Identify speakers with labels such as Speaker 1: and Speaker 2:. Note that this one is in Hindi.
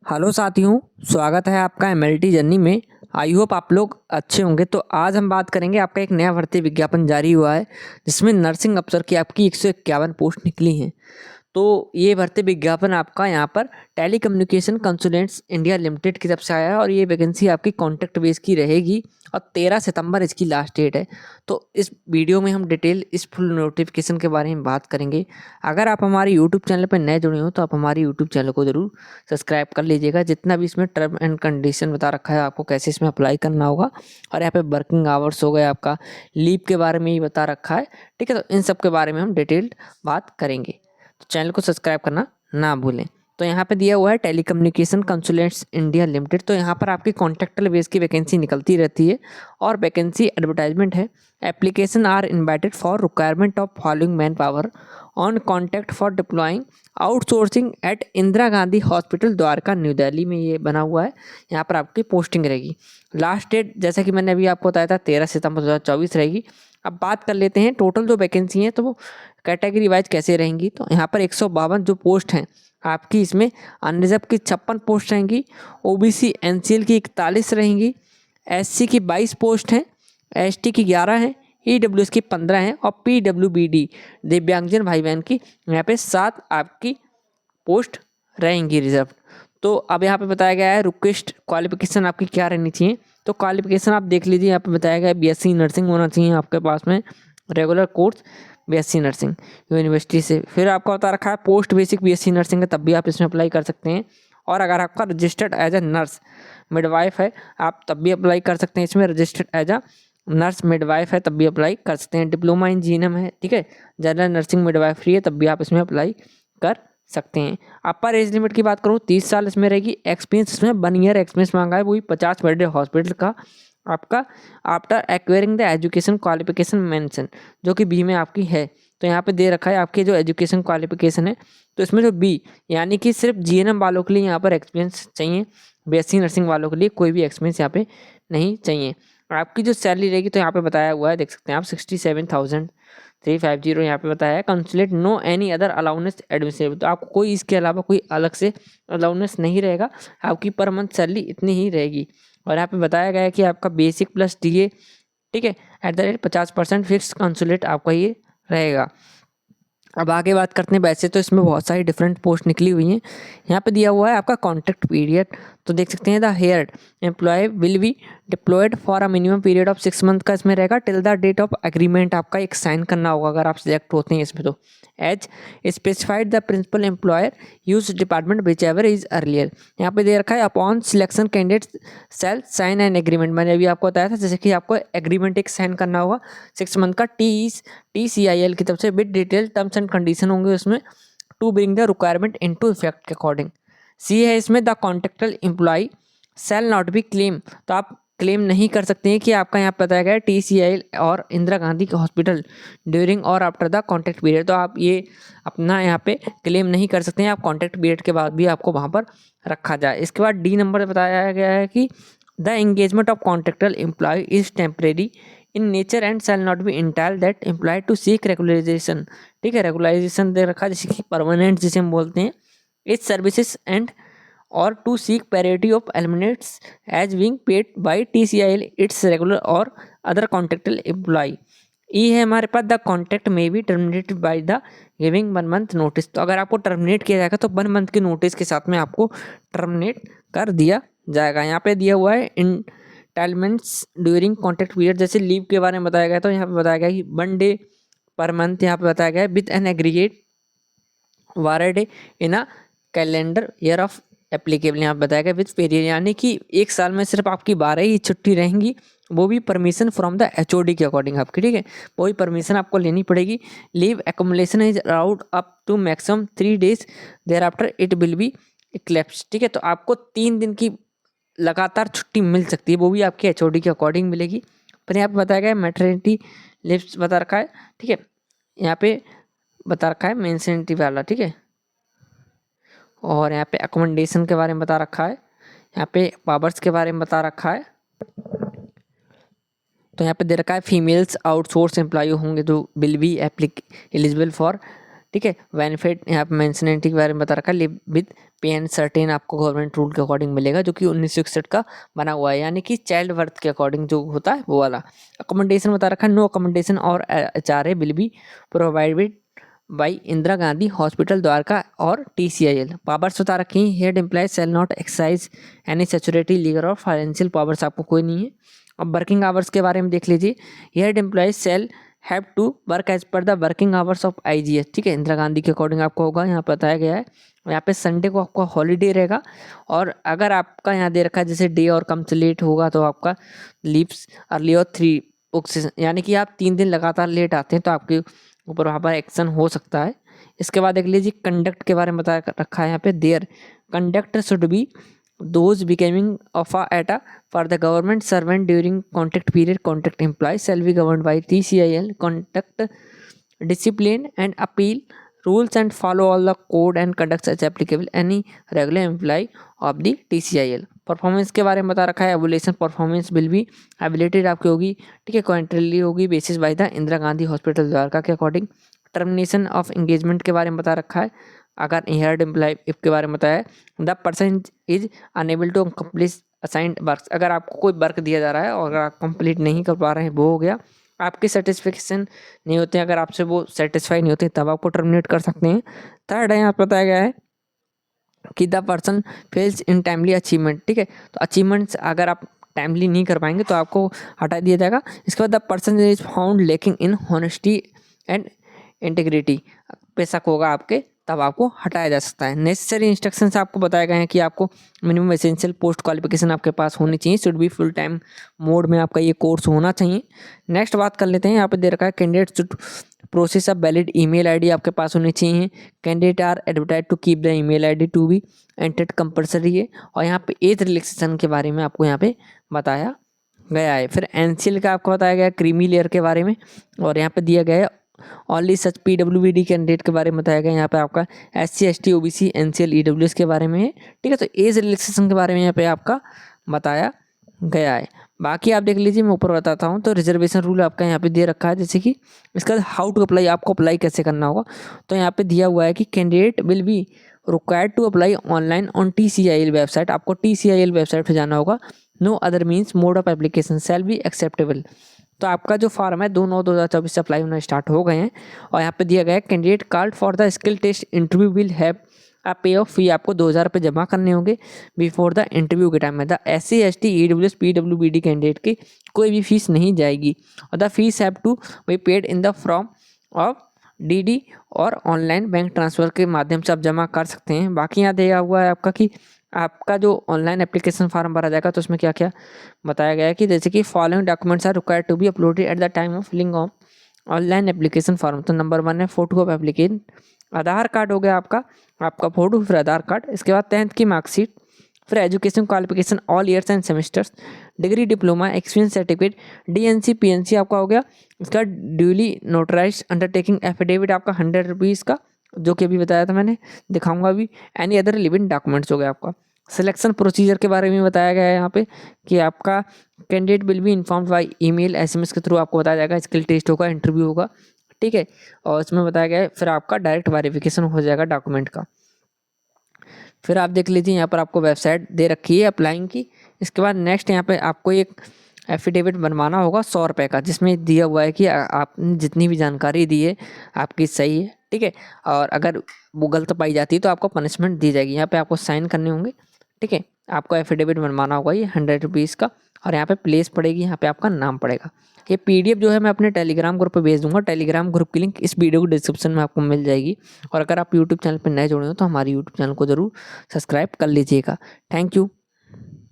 Speaker 1: हेलो साथियों, स्वागत है आपका एमएलटी जर्नी में। आई होप आप लोग अच्छे होंगे। तो आज हम बात करेंगे, आपका एक नया भर्ती विज्ञापन जारी हुआ है जिसमें नर्सिंग अफसर की आपकी 151 पोस्ट निकली हैं। तो ये भर्ती विज्ञापन आपका यहाँ पर telecommunication consultants India limited की तरफ से आया है और ये वैकेंसी आपकी कॉन्ट्रैक्ट बेस की रहेगी और 13 सितंबर इसकी लास्ट डेट है। तो इस वीडियो में हम डिटेल इस फुल नोटिफिकेशन के बारे में बात करेंगे। अगर आप हमारे यूट्यूब चैनल पर नए जुड़े हो तो आप हमारे यूट्यूब चैनल को ज़रूर सब्सक्राइब कर लीजिएगा। जितना भी इसमें टर्म एंड कंडीशन बता रखा है, आपको कैसे इसमें अप्लाई करना होगा और यहाँ पे वर्किंग आवर्स हो गए, आपका लीव के बारे में ही बता रखा है। ठीक है, तो इन सब के बारे में हम डिटेल्ड बात करेंगे, तो चैनल को सब्सक्राइब करना ना भूलें। तो यहाँ पे दिया हुआ है टेलीकम्युनिकेशन कंसल्टेंट्स इंडिया लिमिटेड। तो यहाँ पर आपकी कॉन्ट्रैक्टर बेस की वैकेंसी निकलती रहती है और वैकेंसी एडवर्टाइजमेंट है। Application are invited for requirement of following manpower on contact for deploying outsourcing at Indira Gandhi hospital Dwarka New Delhi में ये बना हुआ है। यहाँ पर आपकी पोस्टिंग रहेगी। लास्ट डेट जैसा कि मैंने अभी आपको बताया था 13 सितंबर 2024 रहेगी। अब बात कर लेते हैं टोटल जो वैकेंसी है तो वो कैटेगरी वाइज कैसे रहेंगी। तो यहाँ पर 152 जो पोस्ट हैं आपकी, इसमें अनरिजर्व की 56 पोस्ट रहेंगी, ओबीसी एनसीएल की 41 रहेंगी, एससी की 22 पोस्ट हैं, एसटी की 11 हैं, ईडब्ल्यूएस की 15 हैं और पीडब्ल्यूबीडी दिव्यांगजन भाई बहन की यहाँ पे 7 आपकी पोस्ट रहेंगी रिजर्व। तो अब यहाँ पे बताया गया है रिक्वेस्ट क्वालिफिकेशन आपकी क्या रहनी चाहिए। तो क्वालिफिकेशन आप देख लीजिए, यहाँ पे बताया गया है बीएससी नर्सिंग होना चाहिए आपके पास में, regular course BSc nursing university से। फिर आपका बता रखा है पोस्ट बेसिक बीएससी नर्सिंग है, तब भी आप इसमें अप्लाई कर सकते हैं। और अगर आपका registered as a nurse midwife है, आप तब भी अप्लाई कर सकते हैं इसमें। Registered as a nurse midwife है तब भी अप्लाई कर सकते हैं। डिप्लोमा इन जीएनएम है, ठीक है, जनरल नर्सिंग मिडवाइफरी है, तब भी आप इसमें अप्लाई कर सकते हैं। अपर एज लिमिट की बात करूँ 30 साल इसमें रहेगी। एक्सपीरियंस इसमें 1 ईयर एक्सपीरियंस मांगा है, वही 50 बेड हॉस्पिटल का आपका after acquiring the education qualification mention, जो कि बी में आपकी है। तो यहाँ पे दे रखा है आपकी जो एजुकेशन क्वालिफिकेशन है, तो इसमें जो बी यानी कि सिर्फ जीएनएम वालों के लिए यहाँ पर एक्सपीरियंस चाहिए, बीएससी नर्सिंग वालों के लिए कोई भी एक्सपीरियंस यहाँ पे नहीं चाहिए। आपकी जो सैलरी रहेगी तो यहाँ पे बताया हुआ है, देख सकते हैं आप 67,350 यहाँ पे बताया है। Consulate no any other allowance admissible, तो आपको कोई इसके अलावा कोई अलग से अलाउंस नहीं रहेगा, आपकी पर मंथ सैलरी इतनी ही रहेगी। और यहाँ पे बताया गया है कि आपका बेसिक प्लस डीए, ठीक है, at the rate 50% fix consulate आपका ये रहेगा। अब आगे बात करते हैं। वैसे तो इसमें बहुत सारी डिफरेंट पोस्ट निकली हुई हैं। यहाँ पे दिया हुआ है आपका कॉन्ट्रैक्ट पीरियड, तो देख सकते हैं the hired employee will be deployed for a minimum period of 6 month का इसमें रहेगा, till the date of agreement आपका एक साइन करना होगा अगर आप सिलेक्ट होते हैं इसमें। तो as specified the principal employer user department whichever is earlier, यहाँ पे दे रखा है upon selection candidate shall sign and agreement. मैंने अभी आपको बताया था जैसे कि आपको एग्रीमेंट एक साइन करना होगा 6 मंथ का TCIL की तरफ से with detail terms and condition होंगे उसमें, to bring the requirement into effect के अकॉर्डिंग। सी है इसमें the contractual employee shall not be claim, तो आप क्लेम नहीं कर सकते हैं कि आपका यहाँ बताया गया है TCIL और इंदिरा गांधी के हॉस्पिटल ड्यूरिंग और आफ्टर द कॉन्ट्रैक्ट पीरियड, तो आप ये अपना यहाँ पे क्लेम नहीं कर सकते हैं। आप कॉन्ट्रैक्ट पीरियड के बाद भी आपको वहाँ पर रखा जाए। इसके बाद डी नंबर बताया गया है कि the engagement of contractual employee is temporary in nature and shall not be entitle that employee to seek regularisation, ठीक है, रेगुलराइजेशन दे रखा है जैसे कि परमानेंट जिसे हम बोलते हैं, इस सर्विसेज एंड और to seek parity of elements as being paid by TCIL its regular और अदर कॉन्ट्रेक्चुअल एम्प्लॉय। ई है हमारे पास द कॉन्ट्रैक्ट में be terminated by the giving 1 month notice, तो अगर आपको टर्मिनेट किया जाएगा तो 1 मंथ के नोटिस के साथ में आपको टर्मिनेट कर दिया जाएगा। यहाँ पे दिया हुआ है इंटाइटलमेंट्स ड्यूरिंग कॉन्ट्रैक्ट पीरियड, जैसे लीव के बारे में बताया गया तो यहाँ पे बताया गया कि 1 डे पर मंथ यहाँ पे बताया गया है with an aggregate where in a calendar year of applicable, यहाँ बताया गया विद पीरियड, यानी कि एक साल में सिर्फ आपकी 12 ही छुट्टी रहेंगी, वो भी परमिशन फ्रॉम द HOD के अकॉर्डिंग आपकी, ठीक है, वही परमिशन आपको लेनी पड़ेगी। Leave accumulation is allowed up to maximum 3 days there after it will be eclipse, ठीक है, तो आपको 3 दिन की लगातार छुट्टी मिल सकती है, वो भी आपके HOD के अकॉर्डिंग मिलेगी। पर यहाँ पे बताया गया है मैटरनिटी लीव्स बता रखा है, ठीक है, यहाँ पे बता रखा है मेंशनिटी वाला, ठीक है, और यहाँ पे अकोमोडेशन के बारे में बता रखा है, यहाँ पे पावर्स के बारे में बता रखा है। तो यहाँ पे दे रखा है फीमेल्स आउटसोर्स एम्प्लॉय होंगे जो विल बी एलिजिबल फॉर ठीक है। बेनिफिट यहाँ पे मेंशनिटी के बारे में बता रखा है, लिव विद पे एंड सर्टेन आपको गवर्नमेंट रूल के अकॉर्डिंग मिलेगा, जो कि 1961 का बना हुआ है, यानी कि चाइल्ड बर्थ के अकॉर्डिंग जो होता है वो वाला। अकोमोडेशन बता रखा है, नो अकोमोडेशन और HRA will be provided by Indira Gandhi hospital Dwarka और TCIL। पावर्स बता रखी हैं, head employ shall not excise any security legal और फाइनेंशियल पावर्स आपको कोई नहीं है। अब वर्किंग आवर्स के बारे में देख लीजिए, head employ shall have to work as per the working hours of IGH, ठीक है, इंदिरा गांधी के अकॉर्डिंग आपको होगा, यहाँ पे बताया गया है। यहाँ पे संडे को आपका हॉलीडे रहेगा, और अगर आपका यहाँ दे रखा है जैसे डे और कम से लेट होगा तो आपका लीव्स अर्ली और 3 बुक्स, यानी कि आप 3 दिन लगातार लेट आते हैं तो आपके ऊपर वहाँ पर एक्शन हो सकता है। इसके बाद देख लीजिए कंडक्ट के बारे में बता रखा है यहाँ पे, there conduct should be those becoming of a at a for the government servant during contract period. Contract employees shall be governed by TCIL conduct discipline and appeal rules and follow all the code and conducts as applicable any regular employee of the TCIL। Performance के बारे में बता रखा है, एवोल्यूशन परफॉर्मेंस विल बी एबिलिटेड आपकी होगी, ठीक है, क्वार्टरली होगी basis by the Indira Gandhi hospital Dwarka के अकॉर्डिंग। टर्मिनेशन ऑफ एंगेजमेंट के बारे में बता रखा है, अगर हेड एम्प्लॉय के बारे में बताया है, the person is unable to complete assigned work, अगर आपको कोई वर्क दिया जा रहा है और अगर आप कंप्लीट नहीं कर पा रहे हैं, वो हो गया, आपके सेटिस्फेक्शन नहीं होते हैं, अगर आपसे वो सेटिस्फाई नहीं होते तब आपको टर्मिनेट कर सकते हैं। थर्ड है यहाँ पर बताया गया है कि the person fails in timely achievement, ठीक है, तो अचीवमेंट्स अगर आप टाइमली नहीं कर पाएंगे तो आपको हटा दिया जाएगा। इसके बाद the person is found lacking in honesty and integrity, पे शक होगा आपके तब आपको हटाया जा सकता है। नेसेसरी इंस्ट्रक्शंस आपको बताए गए हैं कि आपको मिनिमम एसेंशियल पोस्ट क्वालिफिकेशन आपके पास होनी चाहिए, should be full time mode में आपका ये कोर्स होना चाहिए। नेक्स्ट बात कर लेते हैं, यहाँ पे दे रखा है candidate should process a valid email ID आपके पास होनी चाहिए। Candidate are advertise to keep the email ID to be entered compulsory है। और यहाँ पे एज रिलैक्सेशन के बारे में आपको यहाँ पे बताया गया है। फिर NCL का आपको बताया गया है, क्रीमी लेयर के बारे में, और यहाँ पे दिया गया है ओनली सच PWBD कैंडिडेट के बारे में बताया गया। यहाँ पे आपका SC ST OBC NCL EWS के बारे में है, ठीक है, तो एज रिलैक्सेशन के बारे में यहाँ पे आपका बताया गया है। बाकी आप देख लीजिए, मैं ऊपर बताता हूँ, तो रिजर्वेशन रूल आपका यहाँ पे दे रखा है, जैसे कि इसका हाउ टू अप्लाई, आपको अप्लाई कैसे करना होगा, तो यहाँ पे दिया हुआ है कि candidate will be required to apply online on TCIL website, आपको TCIL वेबसाइट पर जाना होगा। No other means mode of application shall be acceptable, तो आपका जो फॉर्म है 2/9/2024 से अप्लाई होना स्टार्ट हो गए हैं। और यहाँ पे दिया गया है candidate called for the skill test interview will have a pay of fee, आपको 2000 रुपये जमा करने होंगे बिफोर द इंटरव्यू के टाइम में। The SC ST EWS PWBD candidate की कोई भी फीस नहीं जाएगी, और the fees have to be paid in the form of DD और ऑनलाइन बैंक ट्रांसफ़र के माध्यम से आप जमा कर सकते हैं। बाकी यहाँ दिया हुआ है आपका कि आपका जो ऑनलाइन एप्लीकेशन फॉर्म भरा जाएगा तो उसमें क्या क्या बताया गया है कि जैसे कि following documents are required to be uploaded at the time of filling of online application form. तो नंबर 1 है photo of application, Aadhaar card हो गया आपका फोटो, फिर आधार कार्ड, इसके बाद 10th की मार्कशीट, फिर education qualification all years and semesters, degree diploma experience certificate, DNC PNC आपका हो गया, इसका ड्यूली नोटराइज अंडरटेकिंग एफिडेविट आपका 100 रुपीज़ का, जो कि अभी बताया था मैंने, दिखाऊंगा अभी। एनी अदर लिविंग डॉक्यूमेंट्स हो गया आपका। सिलेक्शन प्रोसीजर के बारे में बताया गया है यहाँ पे कि आपका candidate will be informed by email SMS के थ्रू आपको बताया जाएगा, स्किल टेस्ट होगा, इंटरव्यू होगा, ठीक है, और इसमें बताया गया है फिर आपका डायरेक्ट वेरिफिकेशन हो जाएगा डॉक्यूमेंट का। फिर आप देख लीजिए, यहाँ पर आपको वेबसाइट दे रखी है अप्लाइंग की। इसके बाद नेक्स्ट यहाँ पे आपको एक एफिडेविट बनवाना होगा 100 रुपये का, जिसमें दिया हुआ है कि आपने जितनी भी जानकारी दी है आपकी सही है, ठीक है, और अगर वो गलत पाई जाती है तो आपको पनिशमेंट दी जाएगी। यहाँ पे आपको साइन करने होंगे, ठीक है, आपको एफिडेविट बनवाना होगा ये 100 रुपीज़ का, और यहाँ पे प्लेस पड़ेगी, यहाँ पे आपका नाम पड़ेगा। ये PDF जो है मैं अपने टेलीग्राम ग्रुप पे भेज दूंगा, टेलीग्राम ग्रुप की लिंक इस वीडियो को डिस्क्रिप्शन में आपको मिल जाएगी। और अगर आप यूट्यूब चैनल पर नए जुड़े हो तो हमारे यूट्यूब चैनल को ज़रूर सब्सक्राइब कर लीजिएगा। Thank you.